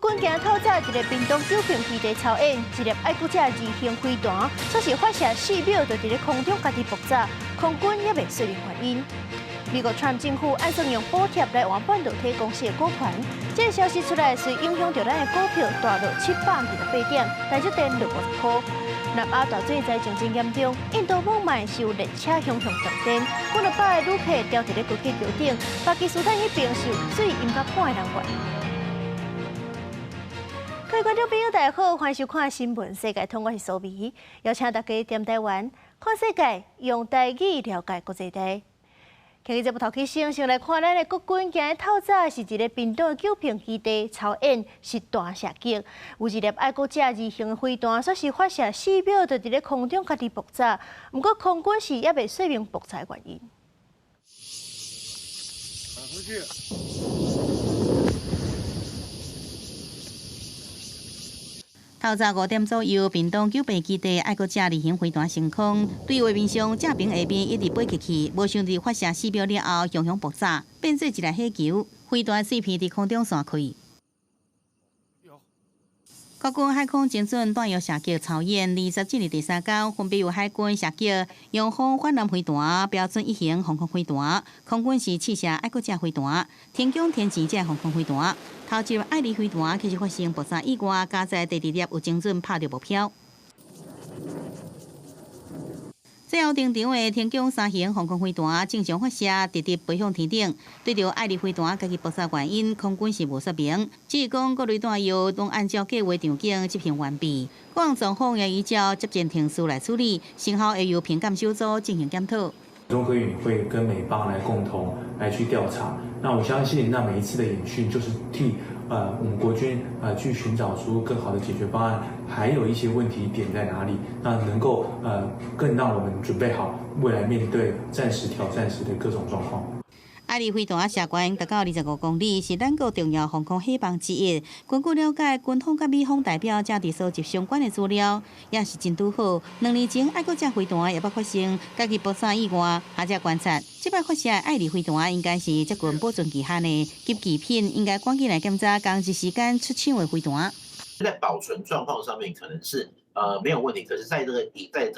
军今透早一个屏东九平基地操演，一粒爱国者二型飞弹，说是发射4秒就伫咧空中家己爆炸，空军也未说明原因。美国川普政府按算用补贴来换半导体公司的股权，这个消息出来，是影响到咱的股票大落728点，大约跌60块。南亚大水灾情真严重，印度孟买是有列车向断电，几落百个旅客掉伫咧高铁桥顶，巴基斯坦迄边是有水淹到半个人员。各位观众朋友，大家好，欢迎收看《新闻世界通》，我是苏美，邀请大家踮台湾看世界，用台语了解国际大。今日节目头起先来看咱的国军，今日透早是一个屏东的九平基地操演实弹射击，有一粒爱国者2型飞弹，说是发射4秒就伫咧空中家己爆炸，不过空军是也未说明爆炸原因。回去。透早5点左右，屏东九平基地爱国者2型飞弹升空，对画面上正平下边一直飞起去，无想到发射4秒了后，熊熊爆炸，变做一粒火球，飞弹碎片伫空中散开。国军海空精准弹药射击操演27日第3天，分别有海军射击用户反舰飞弹、标准1型防空飞弹，空军是试射爱国者飞弹、天宫天前者防空飞弹。头一粒爱丽飞弹其实发生爆炸意外，加在第2粒有精准拍到目标。最后登场的天宫3型防空飞弹正常发射，直直飞向天顶。对着爱丽飞弹家己爆炸原因，空军是无说明，只是讲各类弹药拢按照计划场景执行完毕。国防状况也依照接见停事来处理，幸好会由评鉴小组进行检讨。中科院会跟美方来共同来去调查。那我相信，那每一次的演训就是替我们国军去寻找出更好的解决方案，还有一些问题点在哪里，那能够更让我们准备好未来面对战时挑战时的各种状况。爱丽飞弹射关达到25公里，是咱国重要防空黑帮之一。根据了解，军方甲美方代表正伫收集相关的资料，也是真拄好。2年前，爱国者飞弹也捌发生家己爆炸意外，学者观察，这摆发射爱丽飞弹应该是接近保存期限的急技品，应该赶紧来检查，同一时间出厂的飞弹。在保存状况上面可能是没有问题，可是在这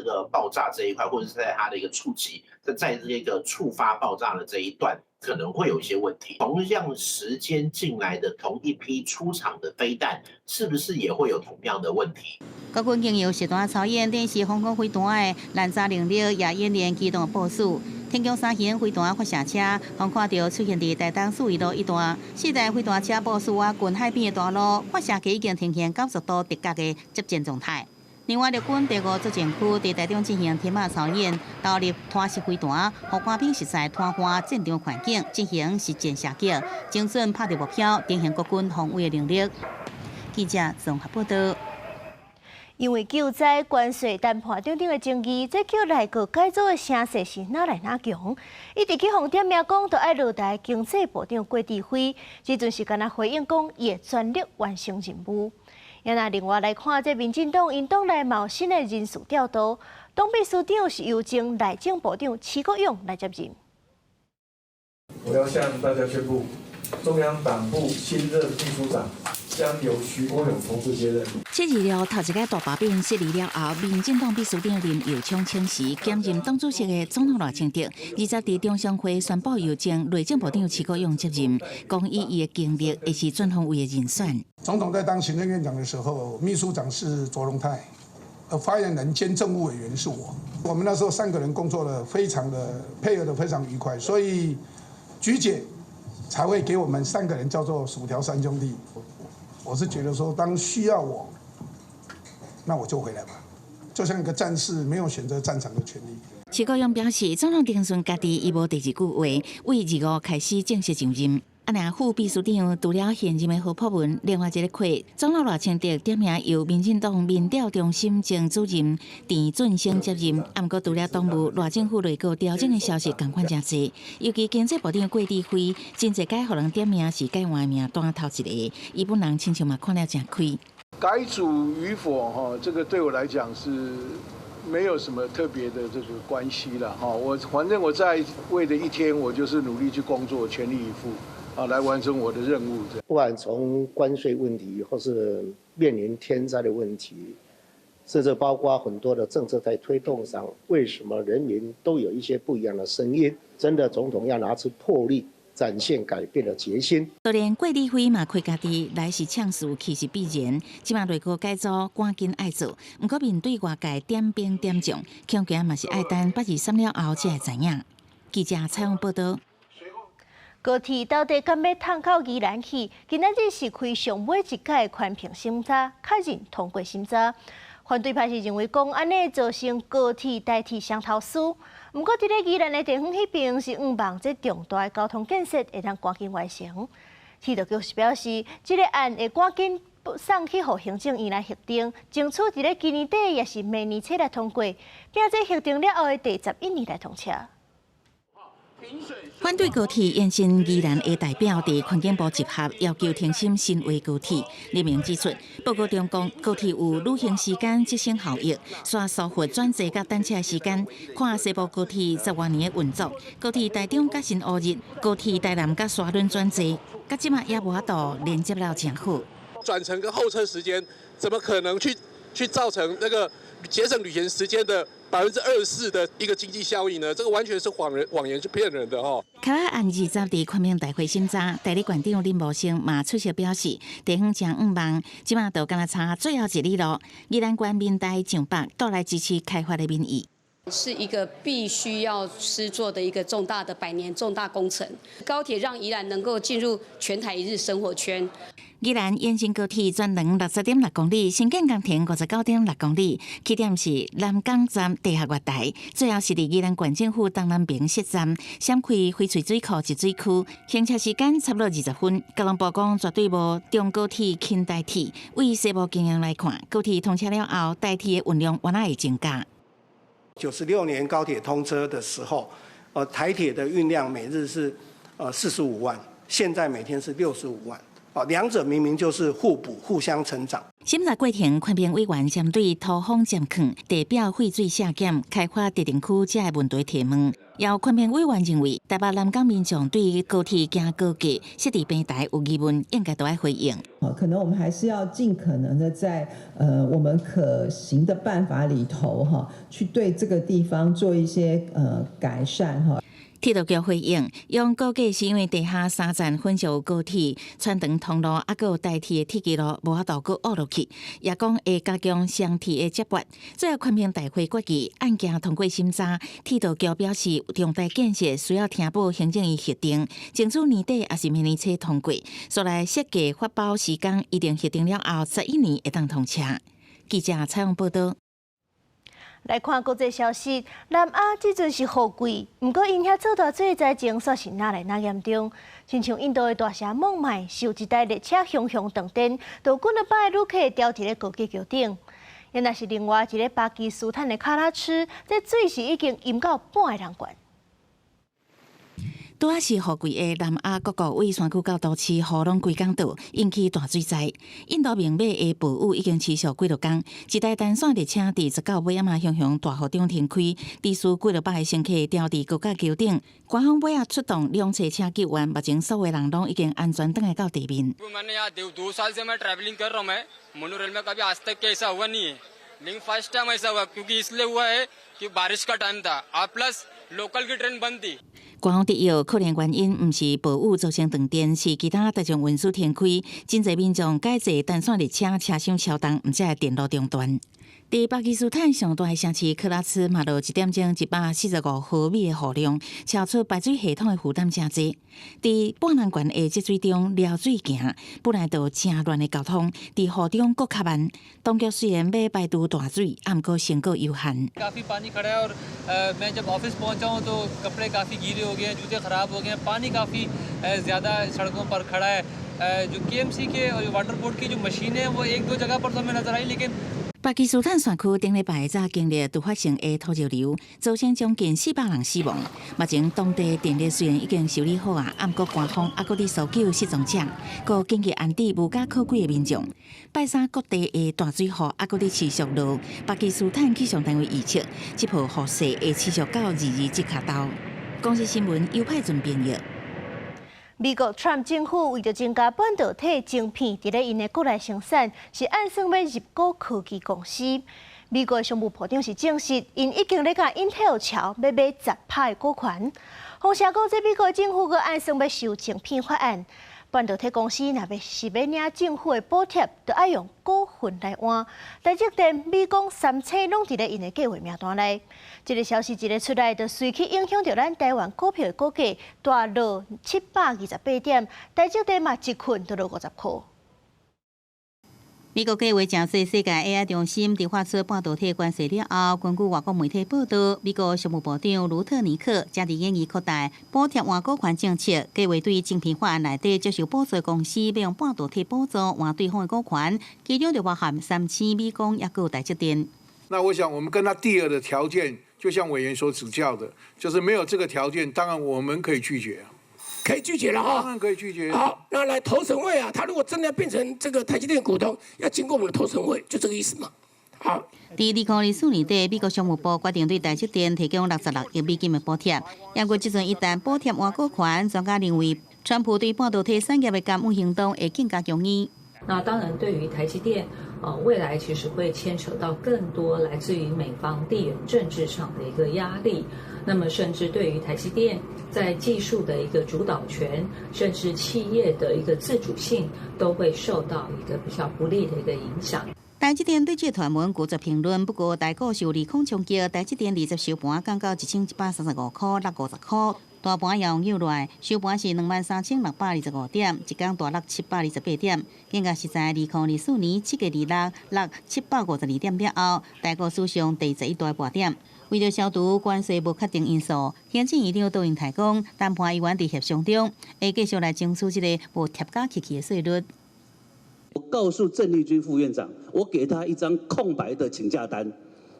个爆炸这一块，或者是在它的一个触及，在这个触发爆炸的这一段，可能会有一些问题。同样时间进来的同一批出厂的飞弹，是不是也会有同样的问题？国军经由实弹操演电视防空飞弹的滥炸能力，也演练机动的部署。天宫3型飞弹发射车，可看到出现伫台东四维路一段4台飞弹车部署啊，近海边的大路，发射机已经呈现90度直角的接近状态。另外，日军第5作战区伫台中进行天马操演，投入拖式飞弹，互官兵实在拖换战场环境，进行实战射击，精准拍到目标，展现国军防卫的能力。记者综合报道。因为救灾关税谈判等等的争议，这叫内阁改组的声势是哪来哪强？伊直去互点名讲，都爱落台经济部长郭志辉，这阵是敢若回应讲，伊会全力完成任务。也那另外来看，这民进党因党内有新的人事调度，党秘书长是由前内政部长齐国勇来接任。我要向大家宣布，中央党部新任秘书长将由徐国勇同志接任。7日了，头一个大把兵失利了后，民进党秘书长林佑昌请辞，兼任党主席的总统赖清德，20日中常会宣布由前内政部长齐国勇接任，讲伊的经历也是专方位的人选。总统在当行政院长的时候，秘书长是卓荣泰，发言人兼政务委员是我。我们那时候3个人工作的非常的配合的非常愉快，所以菊姐才会给我们3个人叫做薯条3兄弟。我是觉得说，当需要我，那我就回来吧，就像一个战士没有选择战场的权利。齐国勇表示，总统定顺家己已无第2句话，为2月开始正式上任。那副秘书长除了现任的何朴文，另外一个会总统赖清德点名由民进党民调中心前主任田俊升接任。不过除了党务，赖政府内阁调整的消息同款真多，尤其经济部长郭志辉，真侪改互人点名是改换名单头一个，伊本人亲像嘛看了真开。改组与否这个对我来讲是没有什么特别的这个关系了我反正我在位的一天，我就是努力去工作，全力以赴。来完成我的任务。不管从关税问题，或是面临天灾的问题，甚至包括很多的政策在推动上，为什么人民都有一些不一样的声音？真的，总统要拿出魄力，展现改变的决心。就连郭立辉嘛，开家己来是呛事，其实必然。即马内阁改组，赶紧爱做。不过面对外界点兵点将，恐惊嘛是爱等8月3了后才会知影。记者采访报道。高铁到底敢要通到宜兰去？今仔日是开上尾一届的宽屏审查，确认通过审查。反对派是认为讲安尼造成高铁代替双头丝。不过，伫咧宜兰的地方迄边是望这重大的交通建设会当赶紧完成。铁道局是表示，这个案会赶紧送去予行政院来核定，争取伫咧今年底也是明年初来通过，并且核定了后的第11年来通车。反对高铁延伸宜兰的代表伫环境部集合，要求停审新划高铁。立明指出，报告中讲高铁有旅行时间节省效益，刷疏忽转坐甲等车时间。看西部高铁10多年的运作，高铁台中甲新乌日、高铁台南甲沙仑转坐，甲即马也无法度连接了真好。转乘跟候车时间，怎么可能去造成那个节省旅行时间的24%的一个经济效益呢？这个完全是谎言，是骗人的哦。卡案20日宽屏大会审查，代理馆长林茂生嘛出席表示，地方真毋忙，即马就敢若差最后一里路，宜兰县民代上北倒来支持开发的民意。是一个必须要施作的一个重大的100年重大工程。高铁让宜兰能够进入全台一日生活圈。宜兰延伸高铁全长60.6公里，新建工程59.6公里，起点是南港站地下月台，最后是伫宜兰县政府东南边设站，闪开翡翠水库集水区，行车时间差不多20分。交通部讲绝对无中高铁轻代替，为西部经验来看，高铁通车了后，代替的运量原来会增加。96年高铁通车的时候，台铁的运量每日是45万，现在每天是65万。两者明明就是互补、互相成长。审查过程，宽屏委员针对土方占坑、地表废水下减、开发特定区这个问题提问。由宽屏委员认为，台北南港民众对于高铁行高架设置平台有疑问，应该都要回应。可能我们还是要尽可能的在我们可行的办法里头去对这个地方做一些改善铁道局回应，用高架是因为地下3站分属高铁穿长通路，还有代替的铁轨路无法度搁挖落去，也讲会加强双铁的接驳。最后宽屏大会决议案件通过审查，铁道局表示重大建设需要听报行政院核定，争取年底也是明年初通过。所来设计发包时间一定核定了后11年会当通车。记者采访报道。来看国际消息，南亚即阵是雨季，不过因遐做大水灾情煞是哪来哪严重。亲像印度的大峡孟买，受一台列车熊熊断电，就几了百旅客吊伫咧高架桥顶。也那是另外一个巴基斯坦的卡拉区，这水是已经淹到半个人悬。拄仔是雨季的南亚各国为山区到都市雨拢规港道，引起大水灾。印度明尾的暴雨已经持续几落天，一台单线列车伫19尾仔熊熊大雨中停开，致使几落百个乘客吊伫高架桥顶。官方尾仔出动2车车救援，目前所有人拢已经安全返来到地面。官方提到，可能原因毋是暴雨造成断电，是其他大众运输停开，真侪民众改坐单线列车车厢超动，毋才电路中断。伫巴基斯坦上大的城市克拉兹，嘛落1点钟145毫米的雨量，超出排水系统的负担真济。伫半人悬的积水中撩水行，本来就真乱的交通，伫雨中搁较慢。当局虽然要排除大水，毋过成果有限。काफी पानी खड़ा है और मैं जब ऑफिस पहुंचा हूं तो कपड़े काफी गीले हो गए हैं, जूते खराब हो गए हैं, पानी काफी ज्यादा सड़कों पर खड़ा है। जो KMC के और वाटर बोर्ड की जो मशीनें हैं वो 1-2 जगह पर तो हमें नजर आई, लेकिन巴基斯坦山区顶礼拜早经历突发性的土石流，造成将近400人死亡。目前当地电力虽然已经修理好啊，不过官方还搁伫搜救失踪者，搁紧急安置无家可归的民众。拜三各地的大水雨还搁伫持续落，巴基斯坦气象单位预测，这波雨势会持续到22日卡到。公司新闻优派准编译。美国 Trump 政府为着增加半导体晶片伫咧因的国内生产，是按算要入股科技公司。美国商务部长是证实，因已经咧甲 Intel 桥要买10%的股权。风声讲，这美国政府阁按算要收晶片法案。半导体公司若要领政府的补贴，就要用股份来换。台积电、美光三厂拢伫咧因的计划名单内。这个消息一个出来，就随去影响到咱台湾股票的股价大落728点，台积电嘛一困就落50块。美国计划正式世界 AI 中心伫发出半导体关税了后，根据外国媒体报道，美国商务部长卢特尼克正伫研议扩大补贴换股权政策，计划对晶片法案内底接受补助的公司，要用半导体补助换对方的股权，其中就包含3000美元，也有台积电。那我想，我们跟他第二的条件，就像委员所指教的，就是没有这个条件，当然我们可以拒绝。可以拒绝了哈，当然可以拒绝。好，那来投审会啊，他如果真的要变成这个台积电股东，要经过我们的投审会，就这个意思嘛。好。伫2024年底，美国商务部决定对台积电提供66亿美金的补贴。不过，即阵一旦补贴换股权，专家认为，川普对半导体产业的监管行动会更加容易。那当然，对于台积电，未来其实会牵扯到更多来自于美方地缘政治上的一个压力。那么，甚至对于台积电在技术的一个主导权，甚至企业的一个自主性，都会受到一个比较不利的一个影响。台积电对这传闻拒绝评论，不过台股受利空冲击，台积电20收盘降到1135块，落50块。大盘也有落来，收盘是23625点，一天大落728点。更加是在2024年7月26落752点了后，台股史上第11大破点。为了消除关税不确定因素，行政院长杜英台讲，谈判依然伫协商中，会继续来争取一个无贴加起的税率。我告诉郑丽君副院长，我给他一张空白的请假单，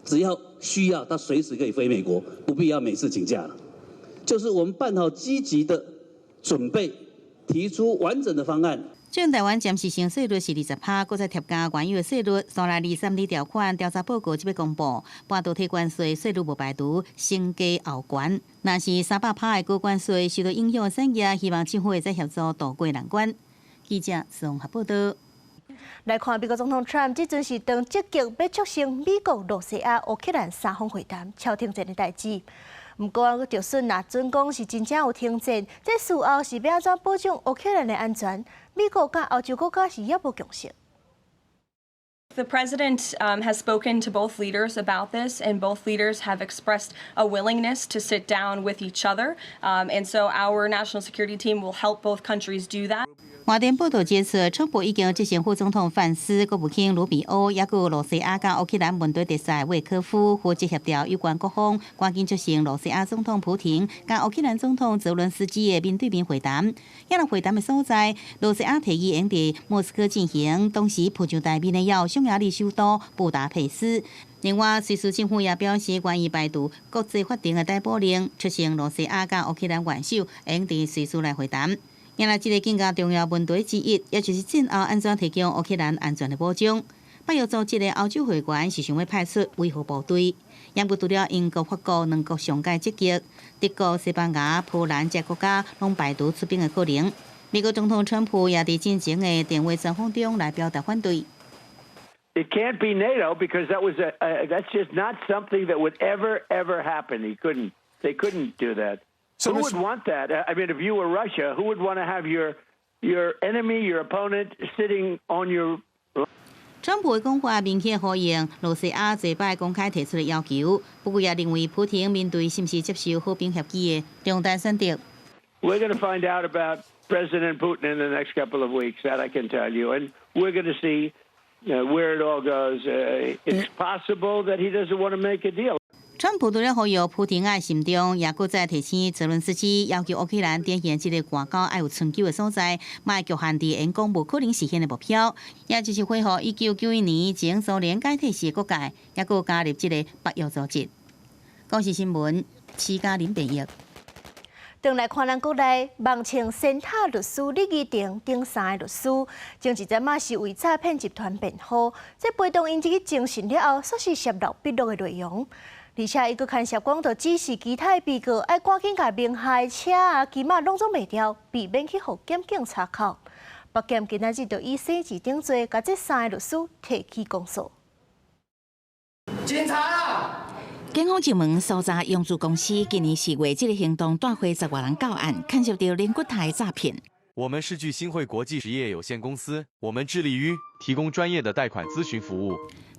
只要需要，他随时可以飞美国，不必要每次请假了。就是我们办好积极的准备，提出完整的方案。全台湾暂时性税率是20%，搁再贴加原有的税率。三来232条款调查报告即要公布，半导体关税税率无排除升低后悬。若是300%的高关税受到影响的产业，希望政府会再协助渡过难关。记者综合报道。来看美国总统 Trump 这阵是当积极要促成美国、罗西亚、乌克兰三方会谈，敲停战的代志。不过，就算若准讲是真正有停战，这事后是要安怎保障乌克兰的安全？美国甲欧洲国家是也无共识。The president has spoken to both leaders about this, and both leaders have expressed a willingness to sit down with each other. And so our national security team will help both countries do that. 外电报道指出，川普已经执行副总统范斯、国务卿卢比欧，也有罗西亚甲乌克兰问题特使维科夫负责协调有关各方，赶紧出席罗西亚总统普廷甲乌克兰总统泽伦斯基的面对面会谈。迄个会谈的所在，罗西亚提议用伫莫斯科进行，同时普上台面的要匈牙利首都布达佩斯。另外，瑞士政府也表示愿意排除国际法定的逮捕令，出席罗西亚甲乌克兰元首用伫瑞士来会谈。原来，这个更加重要问题之一，也就是战后安怎提供乌克兰安全的保障。北约组织的欧洲会员是想要派出维护部队，也不除了英国、法国两国上届积极，德国、西班牙、波兰这国家拢排除出兵的可能。美国总统川普也在进前的电话专访中来表达反对。It can't be NATO because that's just not something that would ever happen. They couldn't do that. Who would want that? I mean, if you were Russia, who would want to have your enemy, your opponent, sitting on your? 川普的讲法明显呼应罗西亚这摆公开提出的要求，不过也认为普廷面对是不是接受和平协议的重大选择。We're going to find out about President Putin in the next couple of weeks. That I can tell you, and we're going to see where it all goes. It's possible that he doesn't want to make a deal. 川普除了呼吁普廷爱心中，也搁再提醒泽伦斯基要求乌克兰展现这个外交爱有长久的所在，卖局限伫因讲无可能实现的目标，也就是恢复1991年前苏联解体时的国界，也搁加入这个北约组织。公视新闻，徐嘉玲编译。转来看咱国内，网称先塔律师李义定顶三个律师，前一阵嘛是为诈骗集团辩护，这被动因这个精神了后，说是泄露笔录的内容。而且伊阁牵涉讲，着指示其他被告爱赶紧甲名下的车啊、机码拢总袂掉，避免去互检警查扣。北检今仔日就以刑事定罪，甲这3个律师提起公诉。警察啊！警方就问苏查永住公司今年4月这个行动带回10多人到案，牵涉到人骨台诈骗。我们是聚新汇国际实业有限公司，我们致力于提供专业的贷款咨询服务。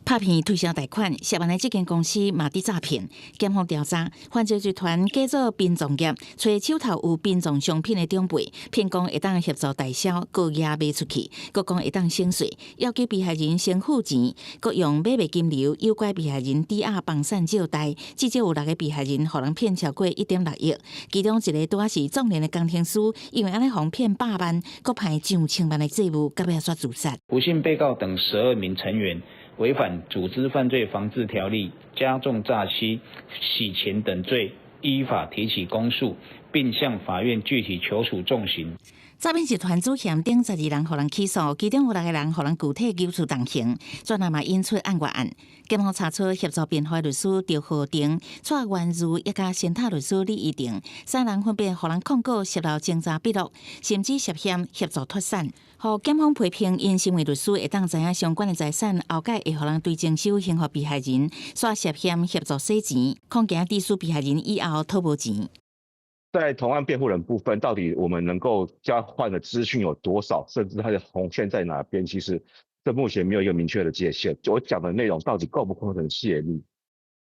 拍片推销贷款，涉案的这间公司嘛伫诈骗。检方调查，犯罪集团假做殡葬业，找手头有殡葬商品的长辈，骗讲会当协助代销，各押卖出去，各讲会当省税，要求被害人先付钱，各用买卖金流诱拐被害人抵押放散借贷，至少有6个被害人互人骗超过1.6亿，其中一个拄仔是壮年的工程师，因为安尼互骗100万，搁派上千万的债务，到尾煞自杀。不幸被告等12名成员违反组织犯罪防治条例、加重诈欺、洗钱等罪，依法提起公诉，并向法院具体求处重刑。诈骗集团主嫌顶12人，互人起诉，其中有6个人互人具体求处重刑，专案嘛引出案外案。检方查出协助辩护律师赵浩庭、蔡元如一家先塔律师李义定3人分别互人控告泄露侦查笔录，甚至涉嫌协助脱产。互检方批评，因身为律师会当知影相关的财产，后盖会互人对征收刑罚被害人，煞涉嫌协助洗钱，恐惊致使被害人以后讨无钱。在同案辩护人部分，到底我们能够交换的资讯有多少，甚至它的红线在哪边？其实这目前没有一个明确的界限。我讲的内容到底构不构成泄密？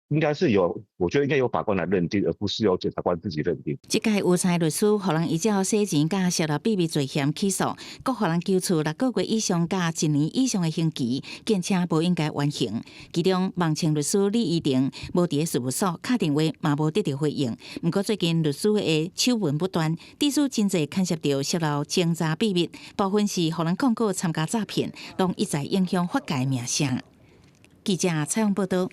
应该是有，我觉得应该由法官来认定，而不是由检察官自己认定。这届有才律师，互人依照洗钱甲涉入秘密罪嫌起诉，各互人求处6个月以上甲1年以上的刑期，见且无应该完刑。其中，网情律师李义定无伫事务所敲电话，嘛无得到回应。不过最近律师的丑闻不断，致使真侪牵涉到泄露侦查秘密，部分是互人控告参加诈骗，拢一再影响法界名声。记者采访报道。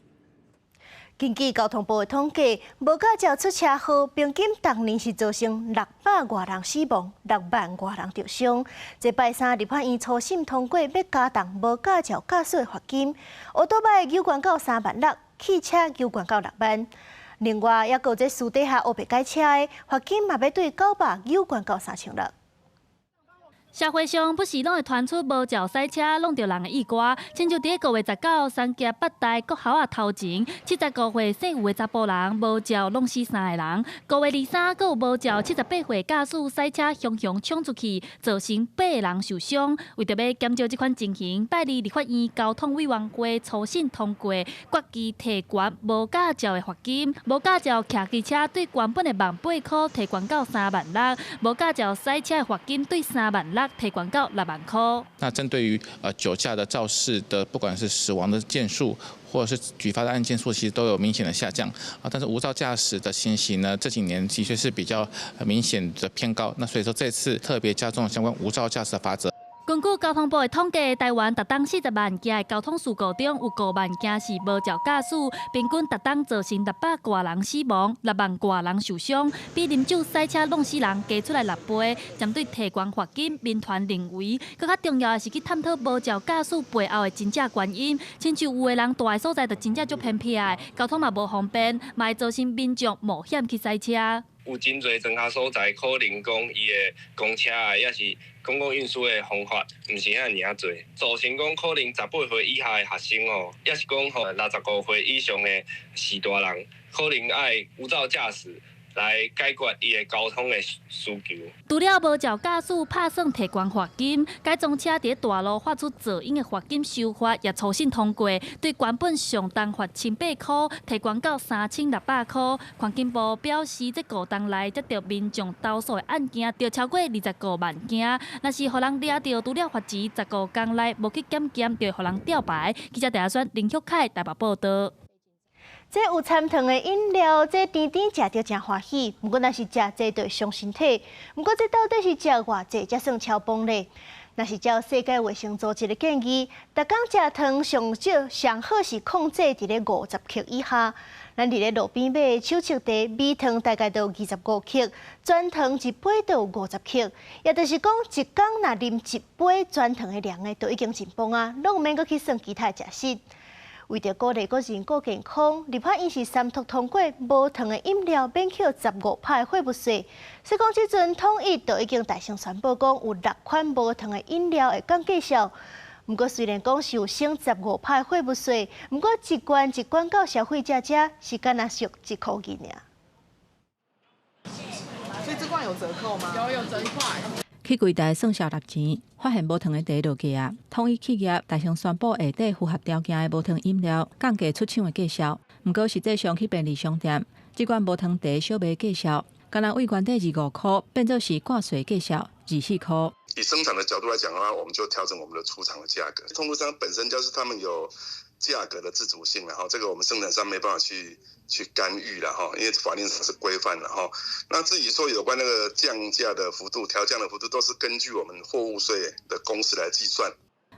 根据交通部的统计，无驾照出车祸平均当年是造成600多人死亡，6万多人受伤。这拜三立法院初审通过，要加重无驾照驾驶的罚金，乌多摆有悬到3万6，汽车有悬到6万。另外，还有这私底下黑白改车的罚金，嘛要对900有悬到3600。社会上不时拢会传出无照驶车弄着人的意外，亲像伫5月19三峡北大国校仔头前，75岁姓吴的查甫人无照弄死3个人；5月23，阁有无照78岁驾驶驶车雄冲出去，造成8个人受伤。为着要减少这款情形，拜二立法院交通委员会初审通过，决议提悬无驾照的罚金，无驾照骑机车对原本的18000块提悬到3万6，无驾照驶车的罚金对3万6。提悬到6万块。那针对于酒驾的肇事的，不管是死亡的件数，或者是举发的案件数，其实都有明显的下降啊。但是无照驾驶的情形呢，这几年的确是比较明显的偏高。那所以说这次特别加重相关无照驾驶的罚则。根据交通部的统计，台湾每当40万件的交通事故中，有5万件是无照驾驶，平均每当造成600多人死亡，6万多人受伤，比啉酒驶车弄死人加出来6倍。针对提悬罚金，民团认为，更加重要的是去探讨无照驾驶背后的真正原因。亲像有的人住的所在就真正足偏僻的，交通嘛无方便，嘛会造成民众冒险去驶车。有真侪庄下所在，可能讲伊的公车啊，也是公共运输的方法，毋是遐尔啊侪，造成讲可能18岁以下的学生哦，也是讲65岁以上的士大人，可能爱无照驾驶来解决伊的交通的需求。除了无照驾驶拍算提悬罚金，改装车伫大路发出噪音的罚金修法也初审通过，对原本上重罚1800块，提悬到3600块。环境部表示，这5冬内接到民众投诉的案件，就超过25万件。若是互人抓到除了罚钱，15天内无去检验，就会互人吊牌。记者陈亚轩、林旭凯台北报道。这有掺糖的饮料，这甜甜食着真欢喜。不过，若是食这就会伤身体。不过，这到底是食偌济才算超磅呢？若是照世界卫生组织的建议，逐工食糖上少上好是控制伫咧50克以下。咱伫咧路边买手续茶、米糖大概都25克，全糖1杯都有50克。也就是讲，一工若啉1杯全糖的量的，都已经真磅啊，拢毋免阁去算其他食食。为着鼓励个人顾健康，立法院是三读通过无糖的饮料免扣15%的货物税。所以讲，即阵统一就已经大声宣布讲有6款无糖的饮料会降价销。不过，虽然讲是有省15%的货物税，不过一罐一罐到消费者这是敢若俗1块钱尔。所以这罐有折扣吗？有折1块。去柜台算销6钱，发现无糖的茶落价，统一企业大声宣布下底符合条件的无糖饮料降价出厂的价销。不过实际上去便利商店，这罐无糖茶小卖价销，敢若为原底25块变做是挂税价销24块。以生产的角度来讲的话，我们就调整我们的出厂的价格。通路商本身就是他们有价格的自主性，然后这个我们生产商没办法去干预了哈，因为法令上是规范的哈。那至于说有关那个降价的幅度、调降的幅度，都是根据我们货物税的公式来计算。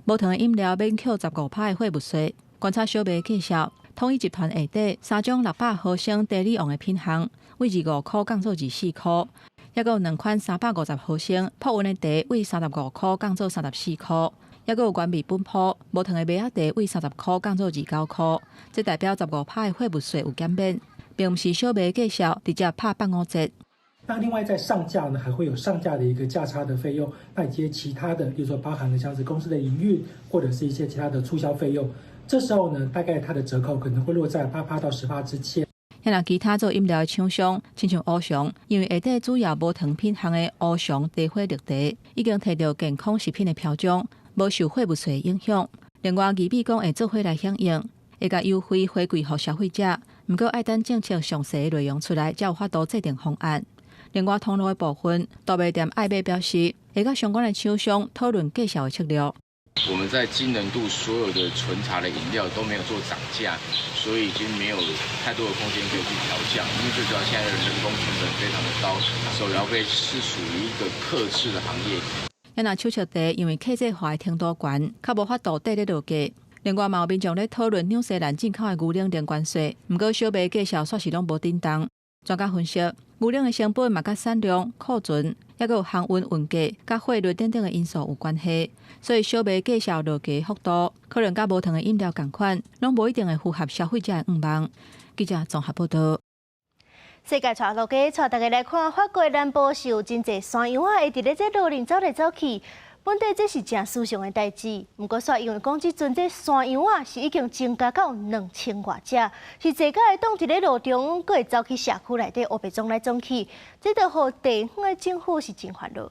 无糖的饮料免扣15%的货物税，观察小卖价销，统一集团下底3种600毫升茶里王的品项，为25块降做24块。也有2款350毫升泡温的茶，为35块降做34块。也有原味本铺无糖的麦芽茶，为30块降做29块。这代表15%的货物税有减免，并不是小卖价销，直接拍85折。那另外在上架呢，还会有上架的一个价差的费用，那以及其他的，比如说包含了像是公司的营运或者是一些其他的促销费用。这时候呢，大概它的折扣可能会落在8%到10%之间。也若其他做饮料的厂商，亲像乌翔，因为下底主要无糖品项的乌翔茶花绿茶，已经摕到健康食品的标章，无受货物税影响。另外，宜比讲会做伙来响应，会甲优惠回馈予消费者。不过，爱等政策详细内容出来，才有法度制定方案。另外，通路的部分，大卖店爱买表示，会甲相关的厂商讨论价销的策略。我们在今年度所有的纯茶的饮料都没有做涨价，所以已经没有太多的空间可以去调降。因为最主要现在的人工成本非常的高，手摇杯是属于一个客制的行业。也若手续茶因为客制化的程度悬，较无法度缀咧落价。另外，有民众咧讨论纽西兰进口的牛奶零关税，不过小卖价销煞是拢无叮当。专家分析，牛奶的成本嘛甲产量、库存，也有航运运价、甲汇率等等的因素有关系，所以小卖价销落价幅度可能甲无糖的饮料同款，拢无一定会符合消费者的愿望。记者综合报道。世界带落家，带大家来看法国南部是有真侪山羊仔会伫咧这路林走来走去。本地这是真殊常的代志，不过煞因为讲即阵这山羊仔是已经增加到2000多只，是坐甲会挡伫咧路中，佫会走去社区内底乌白撞来撞去，这就互地方的政府是真烦恼。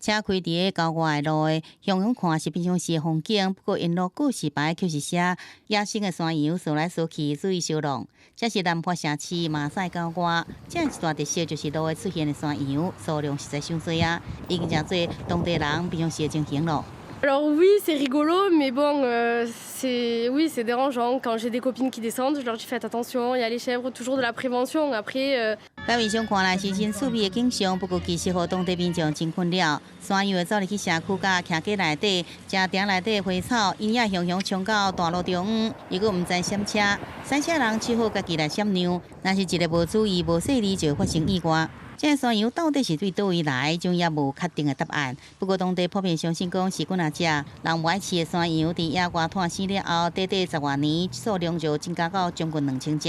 车开伫个郊外的路的，向向看是平常时的风景，不过沿路故事牌却是写野生的山羊扫来扫去，注意小浪。这是南坡城市马赛郊外，这一大特色就是路的出现的山羊，数量实在伤多啊，已经真侪当地人平常时的情形咯。Alors oui, c'est rigolo, mais bon, c'est dérangeant. Quand j'ai des copines qui descendent, je leur dis faites attention, il y a les chèvres, toujours de la prévention. Après. 表面上看来是真趣味的景象，不过其实互当地民众真困扰。山羊会走入去社区甲徛街内底，食田内底的花草，因也雄雄冲到大路中，伊佫毋知闪车，闪车人只好家己来闪让，若是一个无注意、无细腻，就会发生意外。这山羊到底是对倒位来，种也无确定的答案。不过当地普遍相信讲是几若只人无爱饲的山羊，伫野外脱生了后，短短10多年，数量就增加到将近2000只。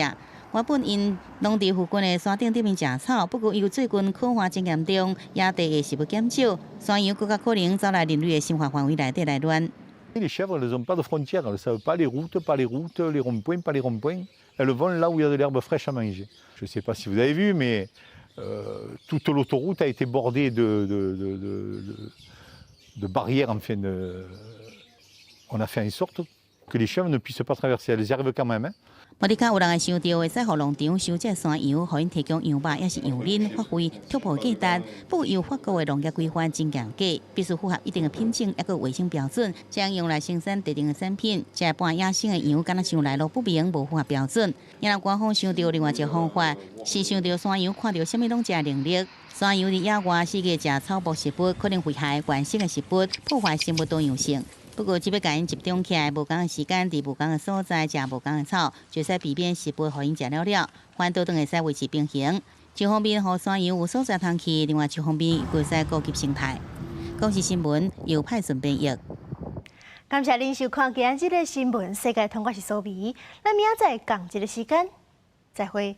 原本因拢伫附近的山顶顶面食草，不过由最近可化真严重，野地的食物减少，山羊更加可能走来人类的生活范围内底来乱。Les chèvres, elles n'ont pas de frontières, elles ne savent pas les routes, les ronds-points, pas les ronds-points. Elles vont là où il y a de l'herbe fraîche à manger. Je ne sais pas si vous avez vu, mais toute l'autoroute a été bordée de barrières. Enfin, on a fait en sorte que les chèvres ne puissent pas traverser. Elles y arrivent quand même. 莫迪卡有人会想到，会使互农场收这山羊，互因提供羊肉，也是羊奶，发挥突破价值。不过，由法国的农业规范真严格，必须符合一定的品种，也个卫生标准，才用来生产特定的产品。这半野生的羊，敢若像来路不明，无符合标准。也让官方想到另外一个方法，是想到山羊看到什么拢食能力。山羊伫野外世界食草木食物，可能危害原生的食物，破坏生物多样性。不过，只要甲因集中起来，无同的时间，伫无同的所在食无同的草，就使避免食物互因食了，反倒当会使维持平衡。一方面，互山羊有所在通去；另外一方面，会使顾及生态。公视新闻由派顺编译。感谢您收看今日的新闻，世界通我是苏眉，咱明仔载同一个时间再会。